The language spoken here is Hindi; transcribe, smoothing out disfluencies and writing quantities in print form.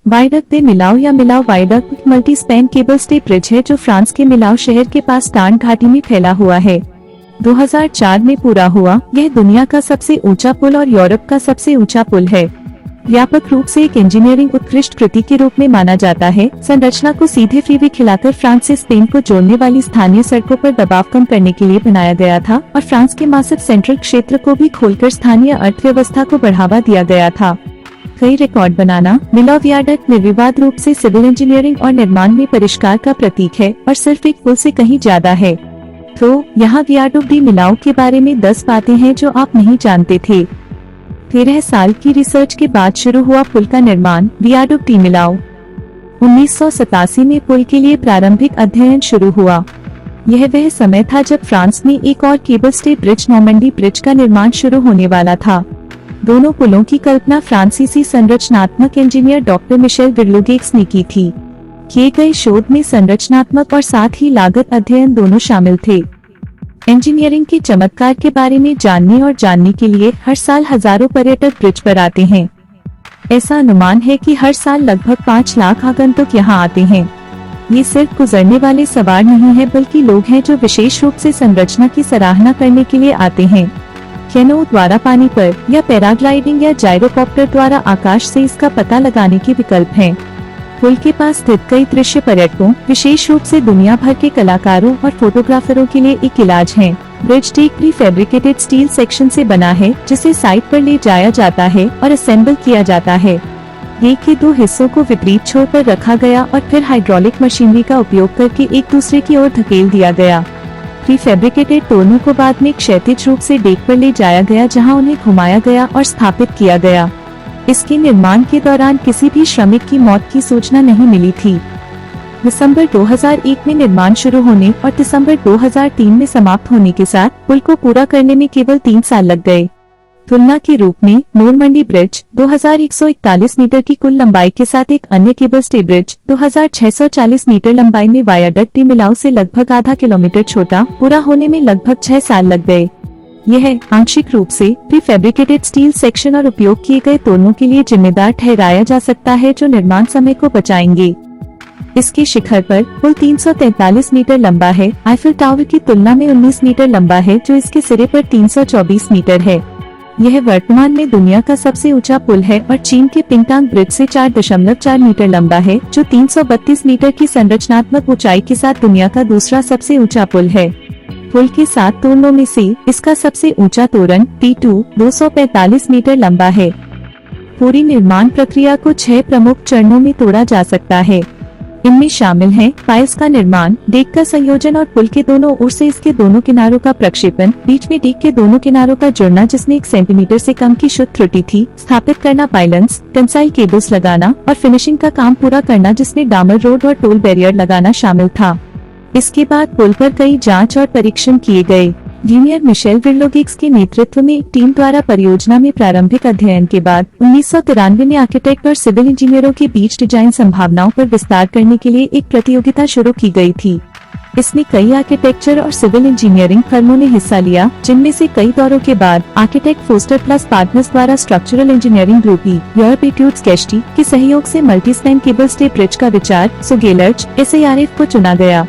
वायडक्ट दे मिलाओ या मिलाओ viaduct multi span cable stay bridge है जो फ्रांस के मिलाओ शहर के पास टार्न घाटी में फैला हुआ है। 2004 में पूरा हुआ। यह दुनिया का सबसे ऊंचा पुल और यूरोप का सबसे ऊंचा पुल है। व्यापक रूप से एक इंजीनियरिंग उत्कृष्ट कृति के रूप में माना जाता है। संरचना को सीधे फ्रीवे खिलाकर फ्रांस से स्पेन को जोड़ने वाली स्थानीय सड़कों पर दबाव कम करने के लिए बनाया गया था और फ्रांस के मासिव सेंट्रल क्षेत्र को भी खोलकर स्थानीय अर्थव्यवस्था को बढ़ावा दिया गया था। कई रिकॉर्ड बनाना। मिलाओ वियाडक्ट निर्विवाद रूप से सिविल इंजीनियरिंग और निर्माण में परिष्कार का प्रतीक है और सिर्फ एक पुल से कहीं ज्यादा है। तो यहाँ वियाडक्ट डी मिलाओ के बारे में 10 बातें हैं जो आप नहीं जानते थे। 13 साल की रिसर्च के बाद शुरू हुआ पुल का निर्माण। वियाडक्ट डी मिलाओ 1987 में पुल के लिए प्रारंभिक अध्ययन शुरू हुआ। यह वह समय था जब फ्रांस में एक और cable stay bridge Normandy bridge का निर्माण शुरू होने वाला था। दोनों पुलों की कल्पना फ्रांसीसी संरचनात्मक इंजीनियर डॉक्टर मिशेल विर्लोगेक्स ने की थी। किए गए शोध में संरचनात्मक और साथ ही लागत अध्ययन दोनों शामिल थे। इंजीनियरिंग के चमत्कार के बारे में जानने के लिए हर साल हजारों पर्यटक ब्रिज पर आते हैं। ऐसा अनुमान है कि हर साल लगभग 5 लाख आगंतुक यहाँ आते हैं। ये सिर्फ गुजरने वाले सवार नहीं है बल्कि लोग हैं जो विशेष रूप से संरचना की सराहना करने के लिए आते हैं। कैनो द्वारा पानी पर या पैराग्लाइडिंग या जायरोकॉप्टर द्वारा आकाश से इसका पता लगाने के विकल्प हैं। पुल के पास स्थित कई दृश्य पर्यटकों, विशेष रूप से दुनिया भर के कलाकारों और फोटोग्राफरों के लिए एक इलाज है। ब्रिज एक प्री फैब्रिकेटेड स्टील सेक्शन से बना है जिसे साइट पर ले जाया जाता है और असेंबल किया जाता है। एक के 2 हिस्सों को विपरीत छोर पर रखा गया और फिर हाइड्रोलिक मशीनरी का उपयोग करके एक दूसरे की ओर धकेल दिया गया। प्री फैब्रिकेटेड तोरणों को बाद में क्षैतिज रूप से डेक पर ले जाया गया जहां उन्हें घुमाया गया और स्थापित किया गया। इसके निर्माण के दौरान किसी भी श्रमिक की मौत की सूचना नहीं मिली थी। दिसंबर 2001 में निर्माण शुरू होने और दिसंबर 2003 में समाप्त होने के साथ पुल को पूरा करने में केवल 3 साल लग गए। तुलना के रूप में नॉर्मंडी ब्रिज 2141 मीटर की कुल लंबाई के साथ एक अन्य केबल स्टे ब्रिज 2640 मीटर लंबाई में वायाडक्ट डी मिलाओ से लगभग आधा किलोमीटर छोटा, पूरा होने में लगभग 6 साल लग गए। यह आंशिक रूप से प्री फैब्रिकेटेड स्टील सेक्शन और उपयोग किए गए तोरणों के लिए जिम्मेदार ठहराया जा सकता है जो निर्माण समय को बचाएंगे। इसके शिखर पर पुल 343 मीटर लंबा है। आईफिल टावर की तुलना में 19 मीटर लंबा है जो इसके सिरे पर 324 मीटर है। यह वर्तमान में दुनिया का सबसे ऊंचा पुल है और चीन के पिंगटांग ब्रिज से 4.4 मीटर लंबा है जो 332 मीटर की संरचनात्मक ऊंचाई के साथ दुनिया का दूसरा सबसे ऊंचा पुल है। पुल के 7 तोरणों में से इसका सबसे ऊंचा तोरण T2 245 मीटर लंबा है। पूरी निर्माण प्रक्रिया को 6 प्रमुख चरणों में तोड़ा जा सकता है। इनमें शामिल हैं पाइल्स का निर्माण, डेक का संयोजन और पुल के दोनों ओर से इसके दोनों किनारों का प्रक्षेपण, बीच में डेक के दोनों किनारों का जुड़ना जिसमें 1 सेंटीमीटर से कम की शुद्ध त्रुटि थी, स्थापित करना पाइलन्स, टेंसाइल केबल्स लगाना और फिनिशिंग का काम पूरा करना जिसमें डामर रोड और टोल बैरियर लगाना शामिल था। इसके बाद पुल पर कई जांच और परीक्षण किए गए। इंजीनियर मिशेल विर्लोगेक्स के नेतृत्व में एक टीम द्वारा परियोजना में प्रारंभिक अध्ययन के बाद 1993 में आर्किटेक्ट और सिविल इंजीनियरों के बीच डिजाइन संभावनाओं पर विस्तार करने के लिए एक प्रतियोगिता शुरू की गई थी। इसमें कई आर्किटेक्चर और सिविल इंजीनियरिंग फर्मों ने हिस्सा लिया, जिनमें से कई दौरों के बाद आर्किटेक्ट फोस्टर प्लस पार्टनर्स द्वारा स्ट्रक्चरल इंजीनियरिंग ग्रुप यूरोपेट्यूड्स कैस्टी के सहयोग से multi span cable stay bridge का विचार SARF को चुना गया।